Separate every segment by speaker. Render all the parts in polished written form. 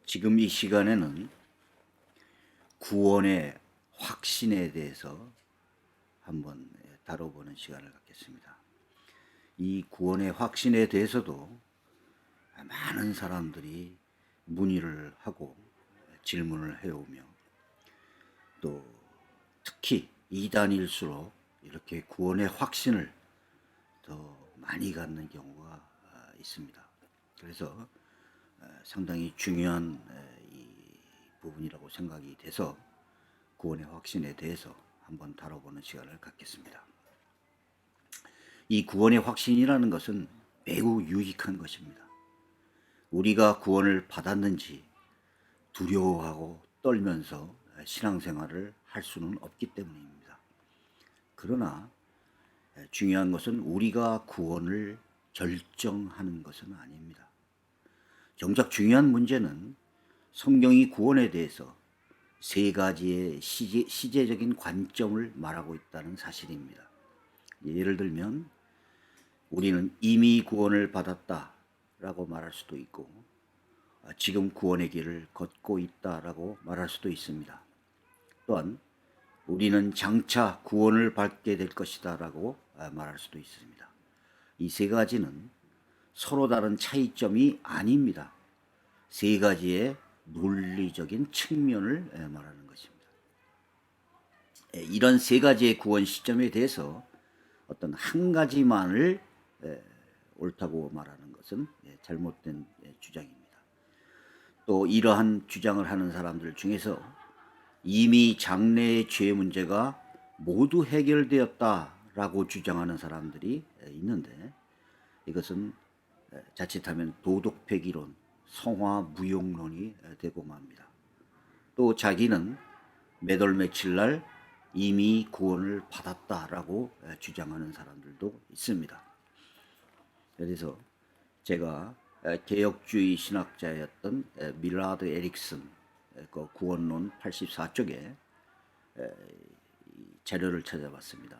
Speaker 1: 지금 이 시간에는 구원의 확신에 대해서 한번 다뤄보는 시간을 갖겠습니다. 이 구원의 확신에 대해서도 많은 사람들이 문의를 하고 질문을 해오며, 또 특히 이단일수록 이렇게 구원의 확신을 더 많이 갖는 경우가 있습니다. 그래서 상당히 중요한 이 부분이라고 생각이 돼서 구원의 확신에 대해서 한번 다뤄보는 시간을 갖겠습니다. 이 구원의 확신이라는 것은 매우 유익한 것입니다. 우리가 구원을 받았는지 두려워하고 떨면서 신앙생활을 할 수는 없기 때문입니다. 그러나 중요한 것은 우리가 구원을 결정하는 것은 아닙니다. 정작 중요한 문제는 성경이 구원에 대해서 세 가지의 시제적인 관점을 말하고 있다는 사실입니다. 예를 들면 우리는 이미 구원을 받았다라고 말할 수도 있고, 지금 구원의 길을 걷고 있다라고 말할 수도 있습니다. 또한 우리는 장차 구원을 받게 될 것이다라고 말할 수도 있습니다. 이 세 가지는 서로 다른 차이점이 아닙니다. 세 가지의 논리적인 측면을 말하는 것입니다. 이런 세 가지의 구원 시점에 대해서 어떤 한 가지만을 옳다고 말하는 것은 잘못된 주장입니다. 또 이러한 주장을 하는 사람들 중에서 이미 장래의 죄 문제가 모두 해결되었다라고 주장하는 사람들이 있는데, 이것은 자칫하면 도덕폐기론, 성화무용론이 되고 맙니다. 또 자기는 몇 월 며칠 날 이미 구원을 받았다라고 주장하는 사람들도 있습니다. 그래서 제가 개혁주의 신학자였던 밀라드 에릭슨 그 구원론 84쪽에 자료를 찾아봤습니다.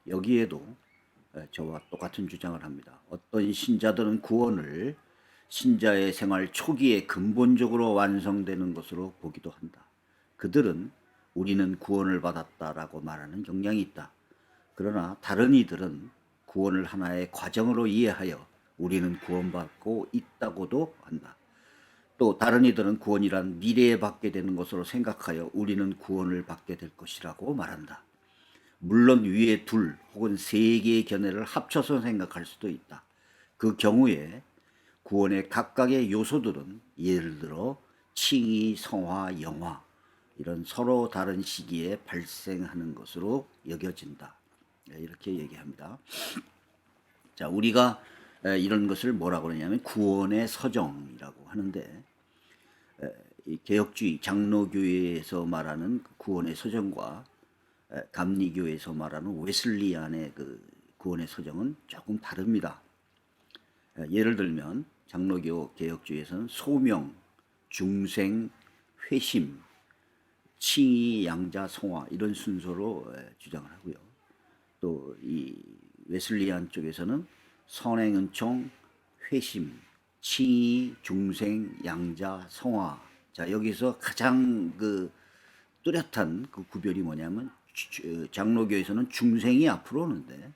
Speaker 1: 여기에도 저와 똑같은 주장을 합니다. 어떤 신자들은 구원을 신자의 생활 초기에 근본적으로 완성되는 것으로 보기도 한다. 그들은 우리는 구원을 받았다라고 말하는 경향이 있다. 그러나 다른 이들은 구원을 하나의 과정으로 이해하여 우리는 구원받고 있다고도 한다. 또 다른 이들은 구원이란 미래에 받게 되는 것으로 생각하여 우리는 구원을 받게 될 것이라고 말한다. 물론 위에 둘 혹은 세 개의 견해를 합쳐서 생각할 수도 있다. 그 경우에 구원의 각각의 요소들은 예를 들어 칭의, 성화, 영화 이런 서로 다른 시기에 발생하는 것으로 여겨진다. 이렇게 얘기합니다. 자, 우리가 이런 것을 뭐라고 그러냐면 구원의 서정이라고 하는데, 이 개혁주의 장로교회에서 말하는 구원의 서정과 감리교에서 말하는 웨슬리안의 그 구원의 서정은 조금 다릅니다. 예를 들면 장로교 개혁주의에서는 소명, 중생, 회심, 칭의, 양자, 성화 이런 순서로 주장을 하고요. 또 이 웨슬리안 쪽에서는 선행, 은총, 회심, 칭의, 중생, 양자, 성화. 자, 여기서 가장 그 뚜렷한 그 구별이 뭐냐면 장로교에서는 중생이 앞으로 오는데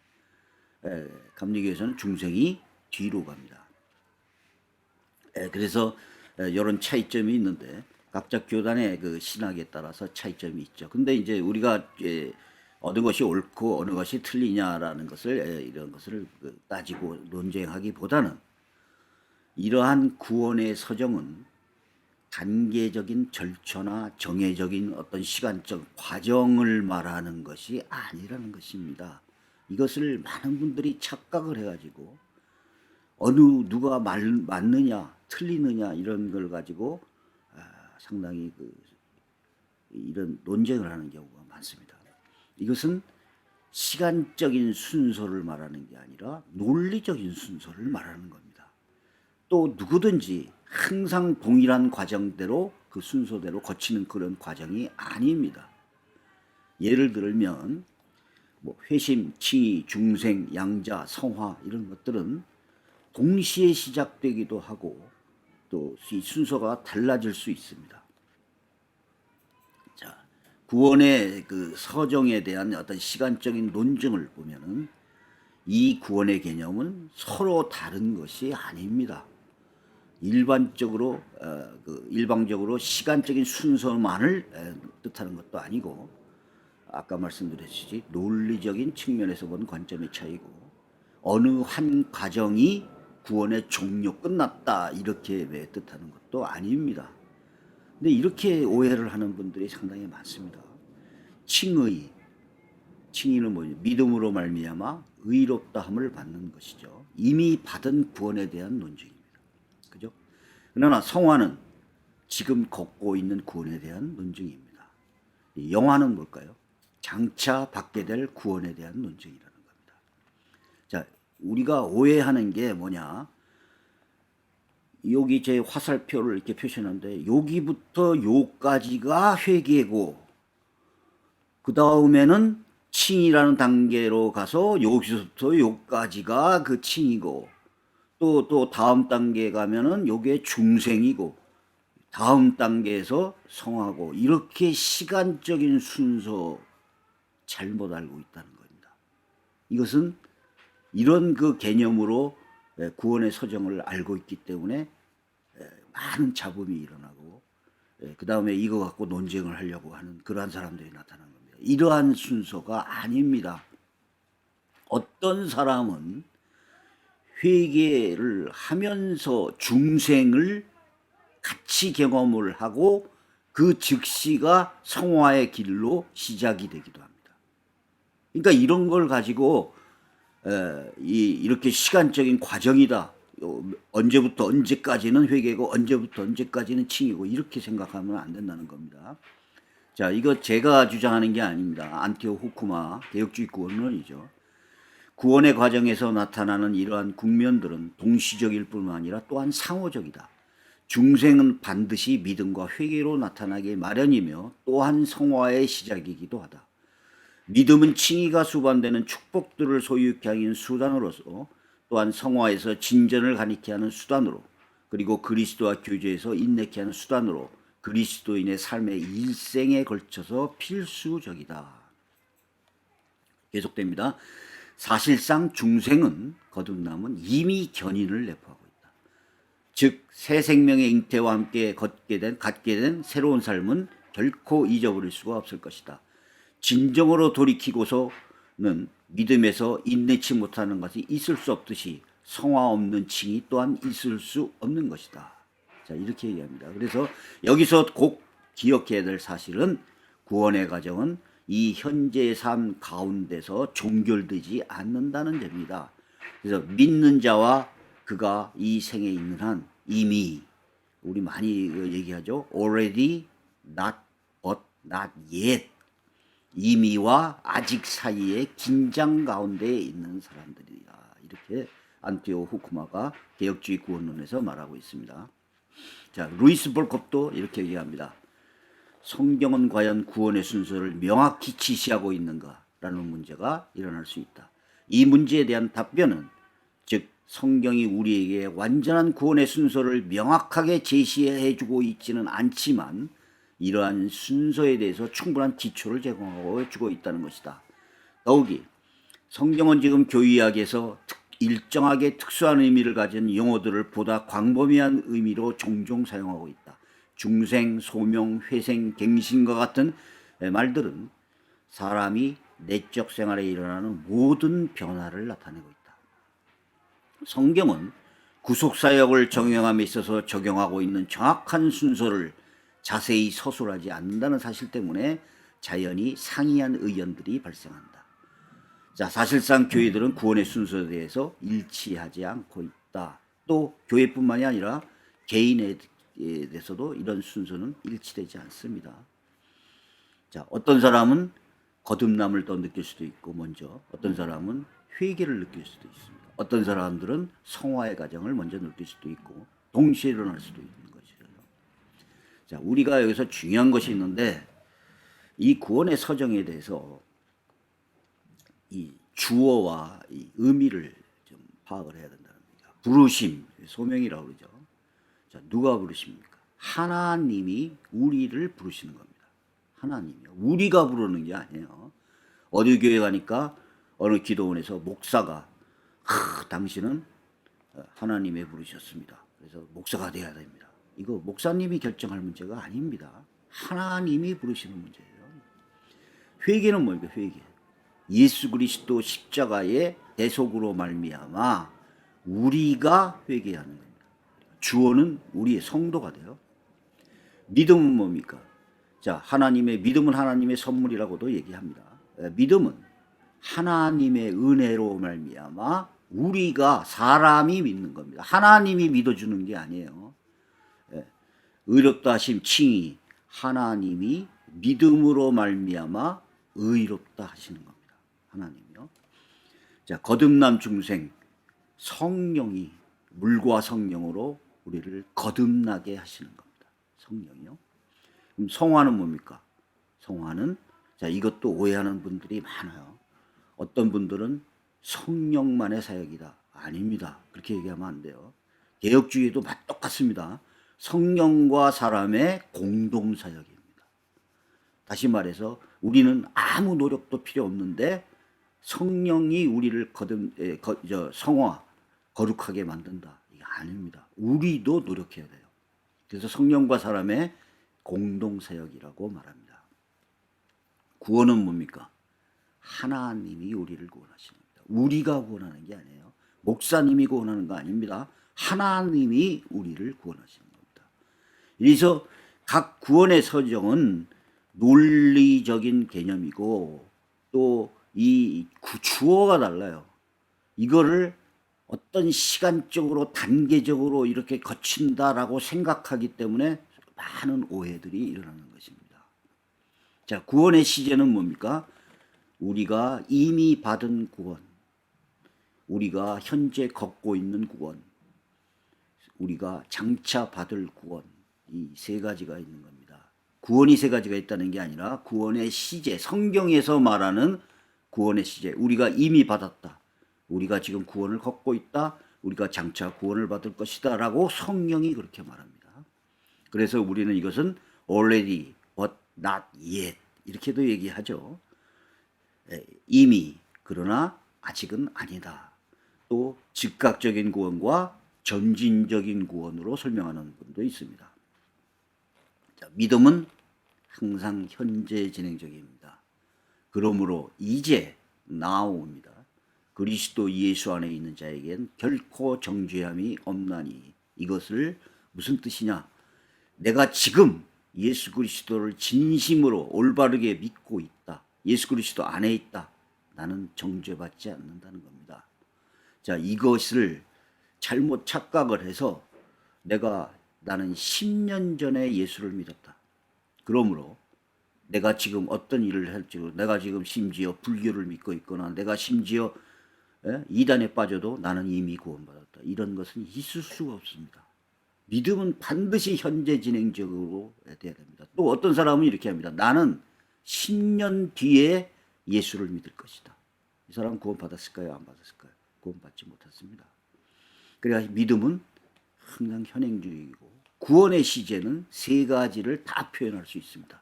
Speaker 1: 감리교에서는 중생이 뒤로 갑니다. 그래서 이런 차이점이 있는데 각자 교단의 그 신학에 따라서 차이점이 있죠. 근데 이제 우리가 어느 것이 옳고 어느 것이 틀리냐라는 것을 이런 것을 따지고 논쟁하기보다는 이러한 구원의 서정은 단계적인 절차나 정해적인 어떤 시간적 과정을 말하는 것이 아니라는 것입니다. 이것을 많은 분들이 착각을 해가지고 누가 맞느냐 틀리느냐 이런 걸 가지고 상당히 이런 논쟁을 하는 경우가 많습니다. 이것은 시간적인 순서를 말하는 게 아니라 논리적인 순서를 말하는 겁니다. 또 누구든지 항상 동일한 과정대로 그 순서대로 거치는 그런 과정이 아닙니다. 예를 들면 뭐 회심, 칭의, 중생, 양자, 성화 이런 것들은 동시에 시작되기도 하고 또 이 순서가 달라질 수 있습니다. 자, 구원의 그 서정에 대한 어떤 시간적인 논증을 보면은 이 구원의 개념은 서로 다른 것이 아닙니다. 일방적으로 시간적인 순서만을 뜻하는 것도 아니고, 아까 말씀드렸듯이 논리적인 측면에서 본 관점의 차이고, 어느 한 과정이 구원의 종료 끝났다 이렇게 뜻하는 것도 아닙니다. 근데 이렇게 오해를 하는 분들이 상당히 많습니다. 칭의는 뭐죠? 믿음으로 말미암아 의롭다함을 받는 것이죠. 이미 받은 구원에 대한 논증입니다. 그죠? 그러나 성화는 지금 걷고 있는 구원에 대한 논증입니다. 영화는 뭘까요? 장차 받게 될 구원에 대한 논증이라는 겁니다. 자, 우리가 오해하는 게 뭐냐? 여기 제 화살표를 이렇게 표시하는데 여기부터 요까지가 회개고, 그 다음에는 칭이라는 단계로 가서 여기서부터 요까지가 그 칭이고, 또 다음 단계 가면은 요게 중생이고, 다음 단계에서 성하고, 이렇게 시간적인 순서 잘못 알고 있다는 겁니다. 이것은 이런 그 개념으로 구원의 서정을 알고 있기 때문에 많은 잡음이 일어나고, 그 다음에 이거 갖고 논쟁을 하려고 하는 그러한 사람들이 나타나는 겁니다. 이러한 순서가 아닙니다. 어떤 사람은 회개를 하면서 중생을 같이 경험을 하고 그 즉시가 성화의 길로 시작이 되기도 합니다. 그러니까 이런 걸 가지고 이렇게 시간적인 과정이다, 언제부터 언제까지는 회개고 언제부터 언제까지는 칭이고, 이렇게 생각하면 안 된다는 겁니다. 자, 이거 제가 주장하는 게 아닙니다. 안티오 후쿠마 개혁주의 구원론이죠. 구원의 과정에서 나타나는 이러한 국면들은 동시적일 뿐만 아니라 또한 상호적이다. 중생은 반드시 믿음과 회개로 나타나기 마련이며 또한 성화의 시작이기도 하다. 믿음은 칭의가 수반되는 축복들을 소유케 하는 수단으로서, 또한 성화에서 진전을 가리게 하는 수단으로, 그리고 그리스도와 교제에서 인내케 하는 수단으로 그리스도인의 삶의 일생에 걸쳐서 필수적이다. 계속됩니다. 사실상 중생은, 거듭남은 이미 견인을 내포하고 있다. 즉 새 생명의 잉태와 함께 갖게 된 새로운 삶은 결코 잊어버릴 수가 없을 것이다. 진정으로 돌이키고서는 믿음에서 인내치 못하는 것이 있을 수 없듯이 성화 없는 칭이 또한 있을 수 없는 것이다. 자, 이렇게 얘기합니다. 그래서 여기서 꼭 기억해야 될 사실은 구원의 과정은 이 현재의 삶 가운데서 종결되지 않는다는 점입니다. 그래서 믿는 자와 그가 이 생에 있는 한 이미, 우리 많이 얘기하죠. already, not but not yet. 이미와 아직 사이에 긴장 가운데 있는 사람들이다. 이렇게 안티오 후쿠마가 개혁주의 구원론에서 말하고 있습니다. 자, 루이스 볼컵도 이렇게 얘기합니다. 성경은 과연 구원의 순서를 명확히 지시하고 있는가라는 문제가 일어날 수 있다. 이 문제에 대한 답변은, 즉 성경이 우리에게 완전한 구원의 순서를 명확하게 제시해주고 있지는 않지만 이러한 순서에 대해서 충분한 기초를 제공하고 주고 있다는 것이다. 더욱이 성경은 지금 교의학에서 일정하게 특수한 의미를 가진 용어들을 보다 광범위한 의미로 종종 사용하고 있다. 중생, 소명, 회생, 갱신과 같은 말들은 사람이 내적 생활에 일어나는 모든 변화를 나타내고 있다. 성경은 구속사역을 적용함에 있어서 적용하고 있는 정확한 순서를 자세히 서술하지 않는다는 사실 때문에 자연히 상이한 의견들이 발생한다. 자, 사실상 교회들은 구원의 순서에 대해서 일치하지 않고 있다. 또 교회뿐만이 아니라 개인에 대해서도 이런 순서는 일치되지 않습니다. 자, 어떤 사람은 거듭남을 더 느낄 수도 있고, 먼저 어떤 사람은 회개를 느낄 수도 있습니다. 어떤 사람들은 성화의 과정을 먼저 느낄 수도 있고, 동시에 일어날 수도 있는 것이죠. 자, 우리가 여기서 중요한 것이 있는데, 이 구원의 서정에 대해서 이 주어와 이 의미를 좀 파악을 해야 된다는 겁니다. 부르심, 소명이라고 그러죠. 자, 누가 부르십니까? 하나님이 우리를 부르시는 겁니다. 하나님이요. 우리가 부르는 게 아니에요. 어느 교회 가니까 어느 기도원에서 목사가 당신은 하나님이 부르셨습니다. 그래서 목사가 돼야 됩니다. 이거 목사님이 결정할 문제가 아닙니다. 하나님이 부르시는 문제예요. 회개는 뭡니까? 회개. 예수 그리스도 십자가의 대속으로 말미암아 우리가 회개하는 겁니다. 주어는 우리의 성도가 돼요. 믿음은 뭡니까? 자, 믿음은 하나님의 선물이라고도 얘기합니다. 믿음은 하나님의 은혜로 말미암아 우리가 사람이 믿는 겁니다. 하나님이 믿어주는 게 아니에요. 의롭다 하심 칭의 하나님이 믿음으로 말미암아 의롭다 하시는 겁니다. 하나님이요. 자, 거듭남 중생 성령이 물과 성령으로 우리를 거듭나게 하시는 겁니다. 성령이요. 그럼 성화는 뭡니까? 성화는 자, 이것도 오해하는 분들이 많아요. 어떤 분들은 성령만의 사역이다. 아닙니다. 그렇게 얘기하면 안 돼요. 개혁주의도 똑같습니다. 성령과 사람의 공동 사역입니다. 다시 말해서 우리는 아무 노력도 필요 없는데 성령이 우리를 성화, 거룩하게 만든다. 이게 아닙니다. 우리도 노력해야 돼요. 그래서 성령과 사람의 공동 사역이라고 말합니다. 구원은 뭡니까? 하나님이 우리를 구원하시는 겁니다. 우리가 구원하는 게 아니에요. 목사님이 구원하는 거 아닙니다. 하나님이 우리를 구원하시는 겁니다. 그래서 각 구원의 서정은 논리적인 개념이고 또 이 주어가 달라요. 이거를 어떤 시간적으로 단계적으로 이렇게 거친다라고 생각하기 때문에 많은 오해들이 일어나는 것입니다. 자, 구원의 시제는 뭡니까? 우리가 이미 받은 구원, 우리가 현재 걷고 있는 구원, 우리가 장차 받을 구원, 이 세 가지가 있는 겁니다. 구원이 세 가지가 있다는 게 아니라 구원의 시제, 성경에서 말하는 구원의 시제, 우리가 이미 받았다. 우리가 지금 구원을 걷고 있다. 우리가 장차 구원을 받을 것이다. 라고 성령이 그렇게 말합니다. 그래서 우리는 이것은 already, but not yet 이렇게도 얘기하죠. 이미, 그러나 아직은 아니다. 또 즉각적인 구원과 점진적인 구원으로 설명하는 분도 있습니다. 자, 믿음은 항상 현재 진행적입니다. 그러므로 이제 now입니다. 그리스도 예수 안에 있는 자에겐 결코 정죄함이 없나니 이것을 무슨 뜻이냐? 내가 지금 예수 그리스도를 진심으로 올바르게 믿고 있다. 예수 그리스도 안에 있다. 나는 정죄받지 않는다는 겁니다. 자, 이것을 잘못 착각을 해서 나는 10년 전에 예수를 믿었다. 그러므로 내가 지금 어떤 일을 할지도 내가 지금 심지어 불교를 믿고 있거나 내가 심지어 이단에 빠져도 나는 이미 구원받았다. 이런 것은 있을 수가 없습니다. 믿음은 반드시 현재 진행적으로 돼야 됩니다. 또 어떤 사람은 이렇게 합니다. 나는 10년 뒤에 예수를 믿을 것이다. 이 사람은 구원받았을까요? 안 받았을까요? 구원받지 못했습니다. 그러니까 믿음은 항상 현행주의이고 구원의 시제는 세 가지를 다 표현할 수 있습니다.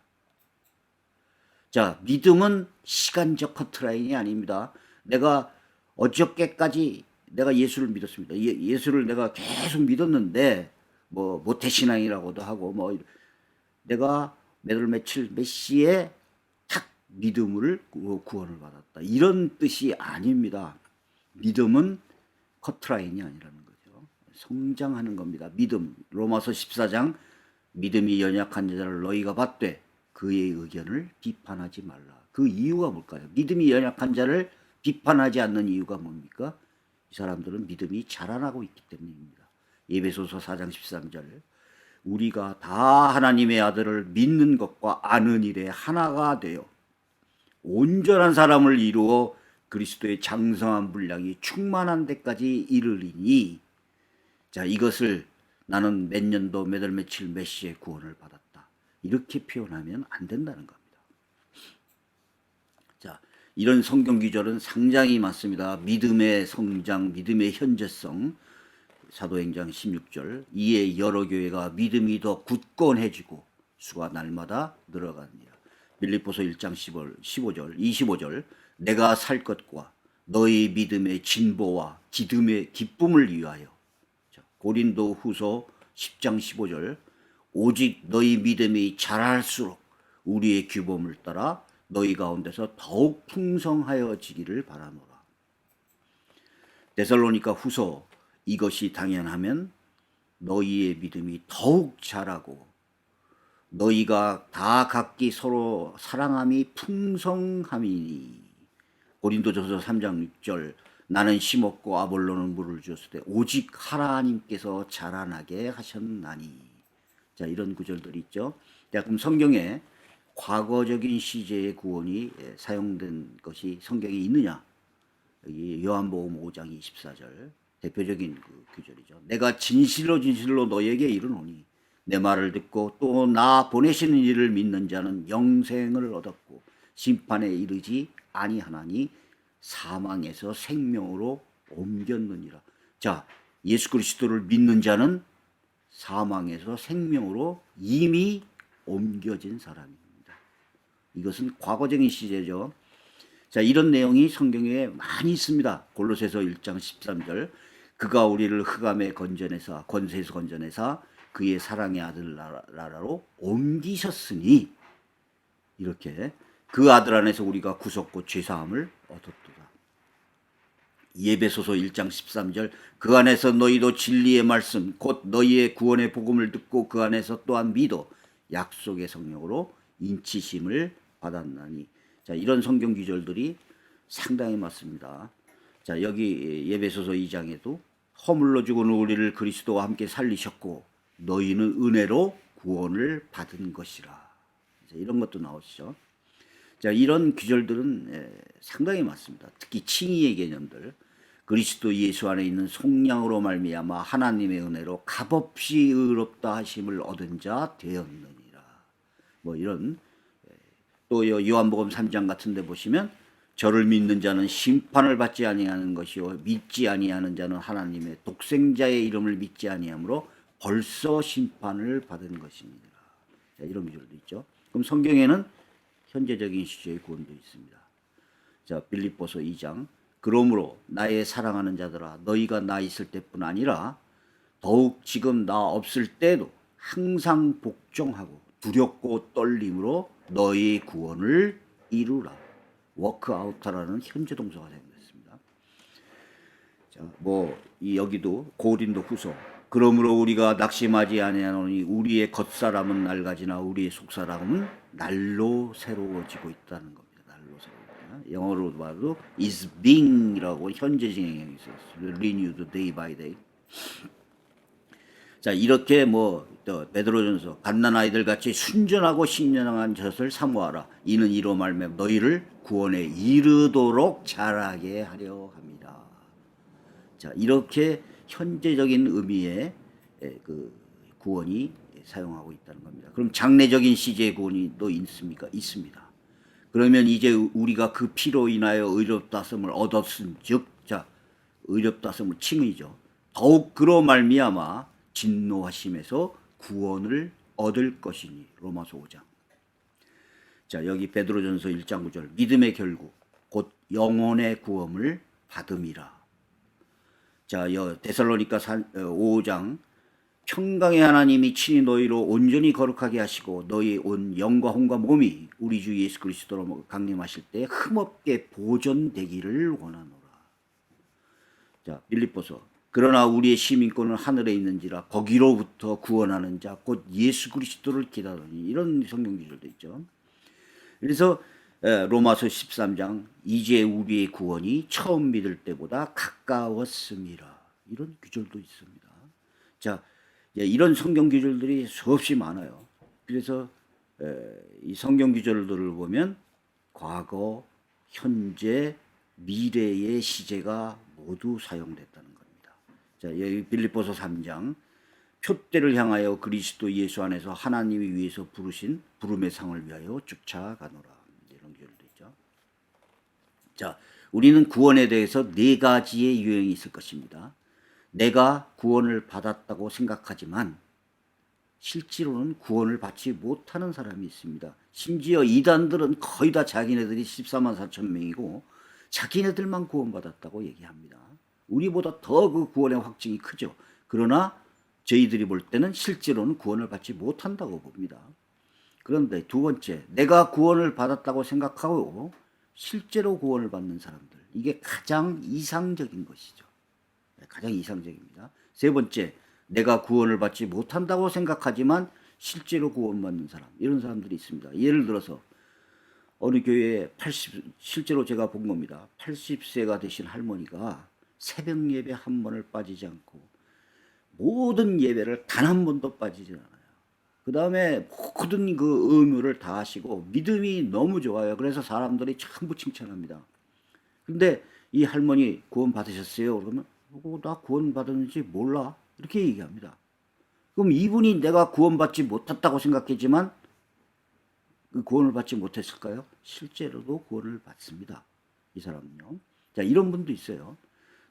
Speaker 1: 자, 믿음은 시간적 커트라인이 아닙니다. 내가 어저께까지 내가 예수를 믿었습니다. 예수를 내가 계속 믿었는데 뭐 모태신앙이라고도 하고 뭐 내가 며칠 몇 시에 탁 믿음을 구원을 받았다. 이런 뜻이 아닙니다. 믿음은 커트라인이 아니라는 거죠. 성장하는 겁니다. 믿음. 로마서 14장 믿음이 연약한 자를 너희가 받되 그의 의견을 비판하지 말라. 그 이유가 뭘까요? 믿음이 연약한 자를 비판하지 않는 이유가 뭡니까? 이 사람들은 믿음이 자라나고 있기 때문입니다. 에베소서 4장 13절 우리가 다 하나님의 아들을 믿는 것과 아는 일에 하나가 되어 온전한 사람을 이루어 그리스도의 장성한 분량이 충만한 데까지 이르리니 자, 이것을 나는 몇 년도 몇 월 며칠 몇 시에 구원을 받았다. 이렇게 표현하면 안 된다는 겁니다. 자, 이런 성경 구절은 상당히 많습니다. 믿음의 성장, 믿음의 현재성, 사도행전 16절 이에 여러 교회가 믿음이 더 굳건해지고 수가 날마다 늘어가니라. 빌립보서 1장 15절 25절 내가 살 것과 너희 믿음의 진보와 기쁨을 위하여. 고린도 후서 10장 15절 오직 너희 믿음이 자랄수록 우리의 규범을 따라 너희 가운데서 더욱 풍성하여지기를 바라노라. 데살로니가 후서 이것이 당연하면 너희의 믿음이 더욱 자라고 너희가 다 각기 서로 사랑함이 풍성함이니. 고린도전서 3장 6절 나는 심었고 아볼로는 물을 주었을 때 오직 하나님께서 자라나게 하셨나니. 자, 이런 구절들이 있죠. 자, 그럼 성경에 과거적인 시제의 구원이 사용된 것이 성경에 있느냐? 여기 요한복음 5장 24절 대표적인 그 구절이죠. 내가 진실로 너에게 이르노니 내 말을 듣고 또 나 보내시는 이를 믿는 자는 영생을 얻었고 심판에 이르지 아니하나니 사망에서 생명으로 옮겼느니라. 자, 예수 그리스도를 믿는 자는 사망에서 생명으로 이미 옮겨진 사람입니다. 이것은 과거적인 시제죠. 자, 이런 내용이 성경에 많이 있습니다. 골로새서 1장 13절 그가 우리를 흑암의 권세에서 건져내사 그의 사랑의 아들 나라로 옮기셨으니 이렇게 그 아들 안에서 우리가 구속고 죄사함을 얻었도다. 예배소서 1장 13절 그 안에서 너희도 진리의 말씀 곧 너희의 구원의 복음을 듣고 그 안에서 또한 믿어 약속의 성령으로 인치심을 받았나니. 자, 이런 성경 구절들이 상당히 맞습니다. 자, 여기 예배소서 2장에도 허물로 죽은 우리를 그리스도와 함께 살리셨고 너희는 은혜로 구원을 받은 것이라. 자, 이런 것도 나오시죠. 자, 이런 구절들은 상당히 맞습니다. 특히 칭의의 개념들 그리스도 예수 안에 있는 속량으로 말미암아 하나님의 은혜로 값없이 의롭다 하심을 얻은 자 되었느니라. 뭐 이런 또 요한복음 3장 같은 데 보시면 저를 믿는 자는 심판을 받지 아니하는 것이요 믿지 아니하는 자는 하나님의 독생자의 이름을 믿지 아니하므로 벌써 심판을 받은 것입니다. 자, 이런 구절도 있죠. 그럼 성경에는 현재적인 시제의 구원도 있습니다. 자, 빌립보서 2장 그러므로 나의 사랑하는 자들아 너희가 나 있을 때뿐 아니라 더욱 지금 나 없을 때도 항상 복종하고 두렵고 떨림으로 너희 구원을 이루라. 워크아웃하라는 현재 동사가 사용됐습니다. 자, 여기도 고린도 후서 그러므로 우리가 낙심하지 아니하노니 우리의 겉사람은 낡아지나 우리의 속사람은 날로 새로워지고 있다는 겁니다. 날로 새로워지나. 영어로 봐도 is being이라고 현재 진행형이 있어요. renewed day by day. 자, 이렇게 베드로전서 갓난아이들 같이 순전하고 신령한 젖을 사모하라. 이는 이로 말미암아 너희를 구원에 이르도록 자라게 하려 합니다. 자, 이렇게 현재적인 의미의 그 구원이 사용하고 있다는 겁니다. 그럼 장래적인 시제의 구원이 또 있습니까? 있습니다. 그러면 이제 우리가 그 피로 인하여 의롭다함을 얻었은즉, 자, 의롭다함을 칭의죠. 더욱 그로 말미암아 진노하심에서 구원을 얻을 것이니. 로마서 5장. 자, 여기 베드로전서 1장 9절 믿음의 결국 곧 영혼의 구원을 받음이라. 자, 데살로니가 5장 평강의 하나님이 친히 너희로 온전히 거룩하게 하시고 너희 온 영과 혼과 몸이 우리 주 예수 그리스도로 강림하실 때 흠없게 보존되기를 원하노라. 자, 빌립보서 그러나 우리의 시민권은 하늘에 있는지라 거기로부터 구원하는 자 곧 예수 그리스도를 기다리니. 이런 성경 구절도 있죠. 그래서 로마서 13장 이제 우리의 구원이 처음 믿을 때보다 가까웠습니다. 이런 구절도 있습니다. 자, 이런 성경 구절들이 수없이 많아요. 그래서 이 성경 구절들을 보면 과거, 현재, 미래의 시제가 모두 사용됐다는 겁니다. 자, 여기 빌립보서 3장 표대를 향하여 그리스도 예수 안에서 하나님이 위해서 부르신 부름의 상을 위하여 쫓아가노라. 이런 구절도 있죠. 자, 우리는 구원에 대해서 네 가지의 유형이 있을 것입니다. 내가 구원을 받았다고 생각하지만 실제로는 구원을 받지 못하는 사람이 있습니다. 심지어 이단들은 거의 다 자기네들이 14만 4천 명이고 자기네들만 구원받았다고 얘기합니다. 우리보다 더 그 구원의 확증이 크죠. 그러나 저희들이 볼 때는 실제로는 구원을 받지 못한다고 봅니다. 그런데 두 번째, 내가 구원을 받았다고 생각하고 실제로 구원을 받는 사람들, 이게 가장 이상적인 것이죠. 가장 이상적입니다. 세 번째, 내가 구원을 받지 못한다고 생각하지만 실제로 구원받는 사람, 이런 사람들이 있습니다. 예를 들어서 어느 교회에 실제로 제가 본 겁니다. 80세가 되신 할머니가 새벽 예배 한 번을 빠지지 않고 모든 예배를 단 한 번도 빠지지 않아요. 그 다음에 모든 그 의무를 다 하시고 믿음이 너무 좋아요. 그래서 사람들이 전부 칭찬합니다. 근데 이 할머니 구원 받으셨어요? 그러면 나 구원 받았는지 몰라. 이렇게 얘기합니다. 그럼 이분이 내가 구원받지 못했다고 생각했지만 그 구원을 받지 못했을까요? 실제로도 구원을 받습니다. 이 사람은요. 자, 이런 분도 있어요.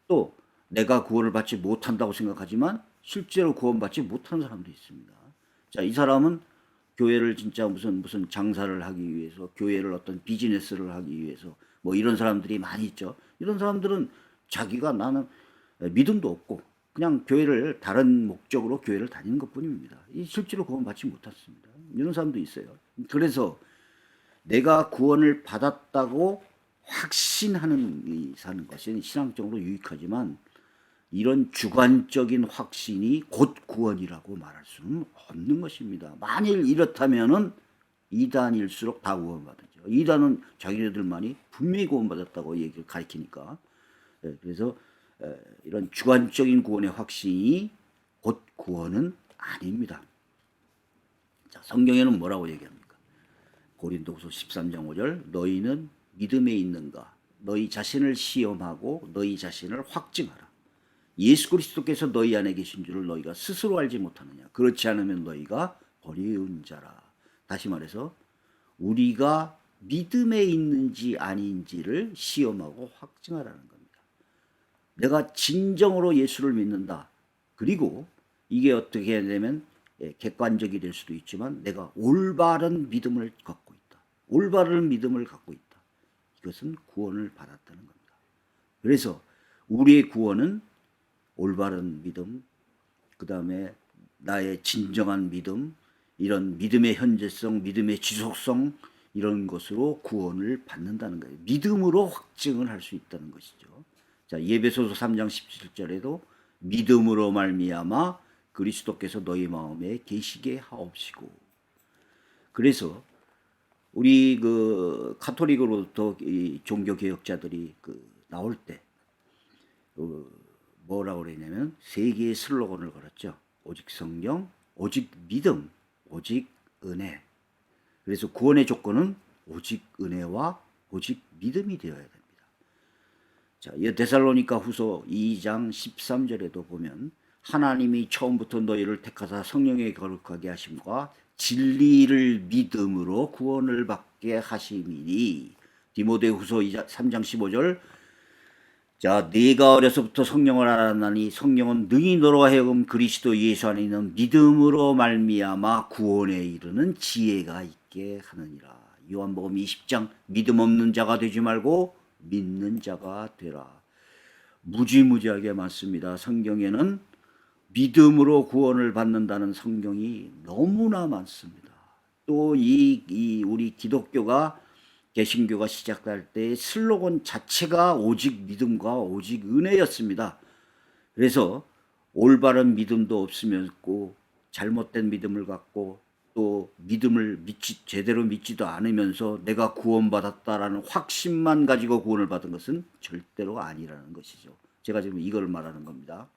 Speaker 1: 또 내가 구원을 받지 못한다고 생각하지만 실제로 구원받지 못한 사람도 있습니다. 자, 이 사람은 교회를 진짜 무슨 장사를 하기 위해서, 교회를 어떤 비즈니스를 하기 위해서 뭐 이런 사람들이 많이 있죠. 이런 사람들은 자기가 나는 믿음도 없고 그냥 교회를 다른 목적으로 교회를 다니는 것뿐입니다. 실제로 구원받지 못했습니다. 이런 사람도 있어요. 그래서 내가 구원을 받았다고 확신하는 사는 것은 신앙적으로 유익하지만 이런 주관적인 확신이 곧 구원이라고 말할 수는 없는 것입니다. 만일 이렇다면은 이단일수록 다 구원받았죠. 이단은 자기네들만이 분명히 구원받았다고 얘기를 가리키니까. 그래서 이런 주관적인 구원의 확신이 곧 구원은 아닙니다. 자, 성경에는 뭐라고 얘기합니까? 고린도후서 13장 5절, 너희는 믿음에 있는가? 너희 자신을 시험하고 너희 자신을 확증하라. 예수 그리스도께서 너희 안에 계신 줄을 너희가 스스로 알지 못하느냐? 그렇지 않으면 너희가 버리운 자라. 다시 말해서 우리가 믿음에 있는지 아닌지를 시험하고 확증하라는 겁니다. 내가 진정으로 예수를 믿는다. 그리고 이게 어떻게 해야 되면 객관적이 될 수도 있지만 내가 올바른 믿음을 갖고 있다. 올바른 믿음을 갖고 있다. 이것은 구원을 받았다는 겁니다. 그래서 우리의 구원은 올바른 믿음, 그 다음에 나의 진정한 믿음, 이런 믿음의 현재성, 믿음의 지속성, 이런 것으로 구원을 받는다는 거예요. 믿음으로 확증을 할 수 있다는 것이죠. 자, 예배소서 3장 17절에도 믿음으로 말미암아 그리스도께서 너희 마음에 계시게 하옵시고. 그래서 우리 그 카톨릭으로부터 이 종교 개혁자들이 나올 때 뭐라고 그러냐면 세 개의 슬로건을 걸었죠. 오직 성령, 오직 믿음, 오직 은혜. 그래서 구원의 조건은 오직 은혜와 오직 믿음이 되어야 됩니다. 자, 데살로니가 후서 2장 13절에도 보면 하나님이 처음부터 너희를 택하사 성령에 거룩하게 하심과 진리를 믿음으로 구원을 받게 하심이니. 디모데후서 3장 15절, 자, 네가 어려서부터 성령을 알았나니 성령은 능히 너로 하여금 그리스도 예수 안에 있는 믿음으로 말미암아 구원에 이르는 지혜가 있게 하느니라. 요한복음 20장, 믿음 없는 자가 되지 말고 믿는 자가 되라. 무지무지하게 많습니다. 성경에는 믿음으로 구원을 받는다는 성경이 너무나 많습니다. 또 우리 기독교가 개신교가 시작할 때 슬로건 자체가 오직 믿음과 오직 은혜였습니다. 그래서 올바른 믿음도 없으면고 잘못된 믿음을 갖고 또 믿음을 제대로 믿지도 않으면서 내가 구원받았다라는 확신만 가지고 구원을 받은 것은 절대로 아니라는 것이죠. 제가 지금 이걸 말하는 겁니다.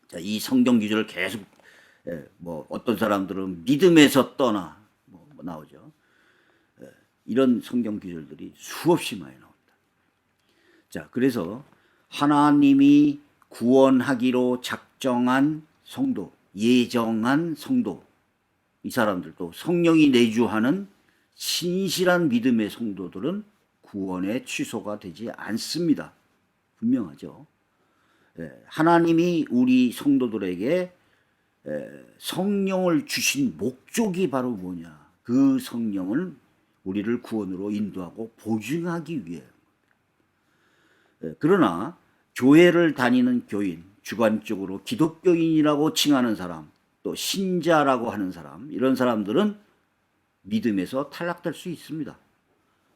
Speaker 1: 자, 이 성경 구절을 계속 뭐 어떤 사람들은 믿음에서 떠나 뭐 나오죠. 이런 성경 구절들이 수없이 많이 나옵니다. 자, 그래서 하나님이 구원하기로 작정한 성도, 예정한 성도, 이 사람들도 성령이 내주하는 신실한 믿음의 성도들은 구원의 취소가 되지 않습니다. 분명하죠. 하나님이 우리 성도들에게 성령을 주신 목적이 바로 뭐냐? 그 성령은 우리를 구원으로 인도하고 보증하기 위해. 그러나 교회를 다니는 교인, 주관적으로 기독교인이라고 칭하는 사람, 또 신자라고 하는 사람, 이런 사람들은 믿음에서 탈락될 수 있습니다.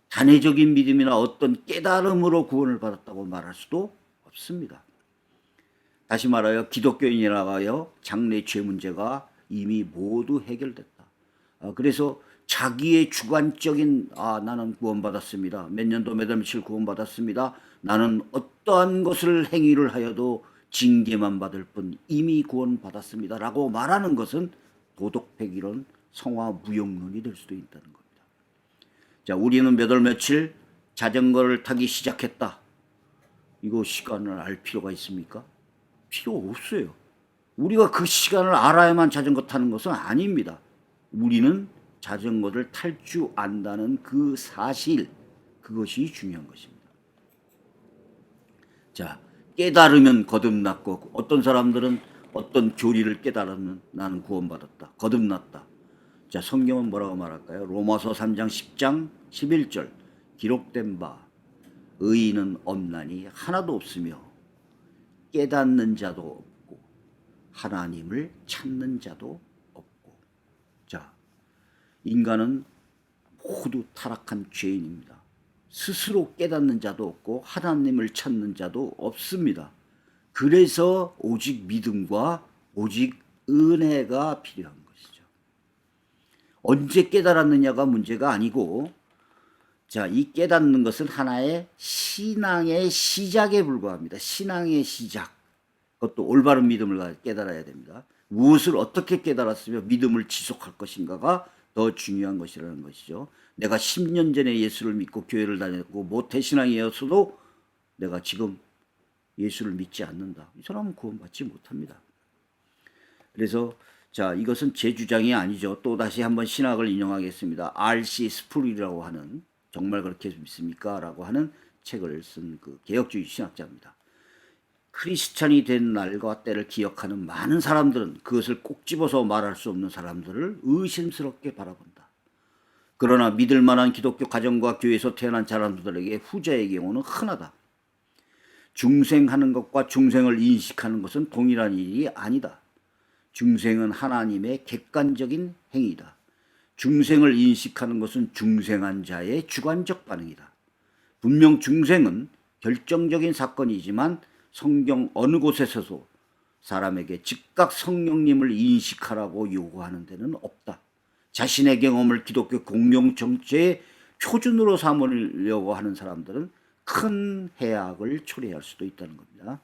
Speaker 1: 단회적인 믿음이나 어떤 깨달음으로 구원을 받았다고 말할 수도 없습니다. 다시 말하여 기독교인이라고 하여 장래 죄 문제가 이미 모두 해결됐다. 그래서 자기의 주관적인 나는 구원받았습니다. 몇 년도 몇 월 며칠 구원받았습니다. 나는 어떠한 것을 행위를 하여도 징계만 받을 뿐 이미 구원받았습니다. 라고 말하는 것은 도덕백이론, 성화무용론이 될 수도 있다는 겁니다. 자, 우리는 몇 월 며칠 자전거를 타기 시작했다. 이거 시간을 알 필요가 있습니까? 필요 없어요. 우리가 그 시간을 알아야만 자전거 타는 것은 아닙니다. 우리는 자전거를 탈 줄 안다는 그 사실, 그것이 중요한 것입니다. 자, 깨달으면 거듭났고, 어떤 사람들은 어떤 교리를 깨달으면 나는 구원받았다, 거듭났다. 자, 성경은 뭐라고 말할까요? 로마서 3장 10장 11절 기록된 바 의인은 없나니 하나도 없으며 깨닫는 자도 없고 하나님을 찾는 자도 없고. 자, 인간은 모두 타락한 죄인입니다. 스스로 깨닫는 자도 없고 하나님을 찾는 자도 없습니다. 그래서 오직 믿음과 오직 은혜가 필요한 것이죠. 언제 깨달았느냐가 문제가 아니고, 자, 이 깨닫는 것은 하나의 신앙의 시작에 불과합니다. 신앙의 시작. 그것도 올바른 믿음을 깨달아야 됩니다. 무엇을 어떻게 깨달았으며 믿음을 지속할 것인가가 더 중요한 것이라는 것이죠. 내가 10년 전에 예수를 믿고 교회를 다녔고 모태신앙이었어도 내가 지금 예수를 믿지 않는다. 이 사람은 구원받지 못합니다. 그래서 자, 이것은 제 주장이 아니죠. 또 다시 한번 신학을 인용하겠습니다. R.C. 스프룰이라고 하는, 정말 그렇게 믿습니까? 라고 하는 책을 쓴 그 개혁주의 신학자입니다. 크리스찬이 된 날과 때를 기억하는 많은 사람들은 그것을 꼭 집어서 말할 수 없는 사람들을 의심스럽게 바라본다. 그러나 믿을 만한 기독교 가정과 교회에서 태어난 사람들에게 후자의 경우는 흔하다. 중생하는 것과 중생을 인식하는 것은 동일한 일이 아니다. 중생은 하나님의 객관적인 행위다. 중생을 인식하는 것은 중생한 자의 주관적 반응이다. 분명 중생은 결정적인 사건이지만 성경 어느 곳에서도 사람에게 즉각 성령님을 인식하라고 요구하는 데는 없다. 자신의 경험을 기독교 공용 정체의 표준으로 삼으려고 하는 사람들은 큰 해악을 초래할 수도 있다는 겁니다.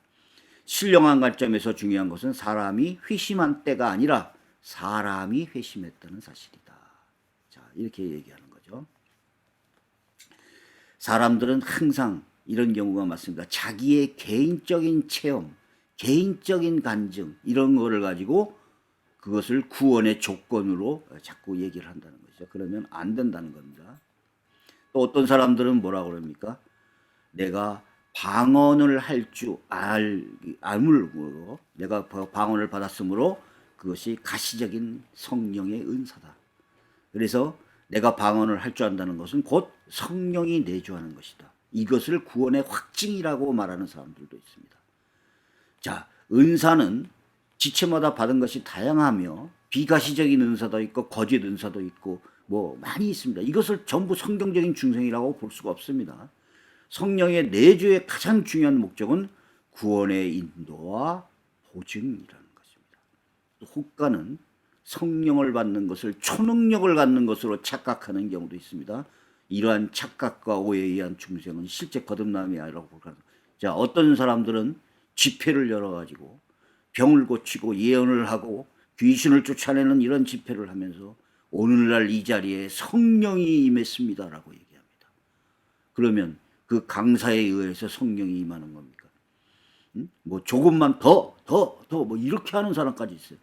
Speaker 1: 신령한 관점에서 중요한 것은 사람이 회심한 때가 아니라 사람이 회심했다는 사실이다. 자, 이렇게 얘기하는 거죠. 사람들은 항상 이런 경우가 많습니다. 자기의 개인적인 체험, 개인적인 간증, 이런 거를 가지고 그것을 구원의 조건으로 자꾸 얘기를 한다는 거죠. 그러면 안 된다는 겁니다. 또 어떤 사람들은 뭐라고 그럽니까? 내가 방언을 할 줄 알므로, 내가 방언을 받았으므로 그것이 가시적인 성령의 은사다. 그래서 내가 방언을 할 줄 안다는 것은 곧 성령이 내주하는 것이다. 이것을 구원의 확증이라고 말하는 사람들도 있습니다. 자, 은사는 지체마다 받은 것이 다양하며 비가시적인 은사도 있고 거짓 은사도 있고 뭐 많이 있습니다. 이것을 전부 성경적인 중생이라고 볼 수가 없습니다. 성령의 내주의 가장 중요한 목적은 구원의 인도와 보증이라는 것입니다. 또 혹가는 성령을 받는 것을 초능력을 갖는 것으로 착각하는 경우도 있습니다. 이러한 착각과 오해에 의한 중생은 실제 거듭남이 아니라고 볼까. 자, 어떤 사람들은 집회를 열어가지고 병을 고치고 예언을 하고 귀신을 쫓아내는 이런 집회를 하면서 오늘날 이 자리에 성령이 임했습니다라고 얘기합니다. 그러면 그 강사에 의해서 성령이 임하는 겁니까? 뭐 조금만 더 뭐 이렇게 하는 사람까지 있어요.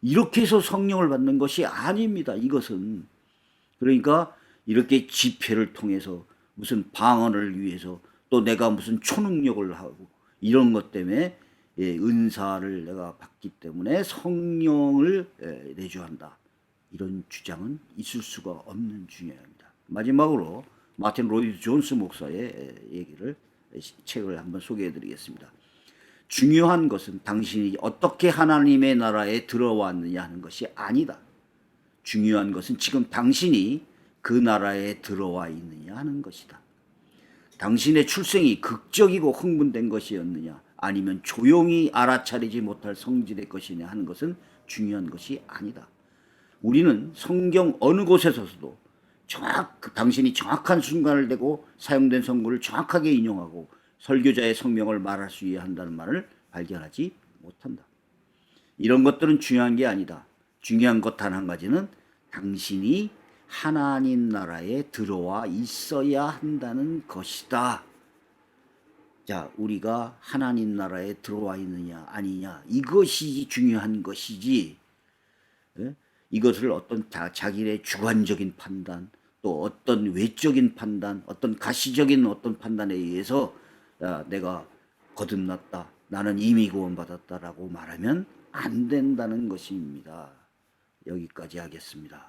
Speaker 1: 이렇게 해서 성령을 받는 것이 아닙니다. 이것은. 그러니까 이렇게 집회를 통해서 무슨 방언을 위해서 또 내가 무슨 초능력을 하고 이런 것 때문에 은사를 내가 받기 때문에 성령을 내주한다. 이런 주장은 있을 수가 없는 중요합니다. 마지막으로 마틴 로이드 존스 목사의 얘기를 책을 한번 소개해 드리겠습니다. 중요한 것은 당신이 어떻게 하나님의 나라에 들어왔느냐 하는 것이 아니다. 중요한 것은 지금 당신이 그 나라에 들어와 있느냐 하는 것이다. 당신의 출생이 극적이고 흥분된 것이었느냐 아니면 조용히 알아차리지 못할 성질의 것이냐 하는 것은 중요한 것이 아니다. 우리는 성경 어느 곳에서도 당신이 정확한 순간을 대고 사용된 성구를 정확하게 인용하고 설교자의 성명을 말할 수 있어야 한다는 말을 발견하지 못한다. 이런 것들은 중요한 게 아니다. 중요한 것 단 한 가지는 당신이 하나님 나라에 들어와 있어야 한다는 것이다. 자, 우리가 하나님 나라에 들어와 있느냐 아니냐 이것이 중요한 것이지 이것을 어떤 자기의 주관적인 판단 또 어떤 외적인 판단 어떤 가시적인 어떤 판단에 의해서 내가 거듭났다 나는 이미 구원받았다라고 말하면 안 된다는 것입니다. 여기까지 하겠습니다.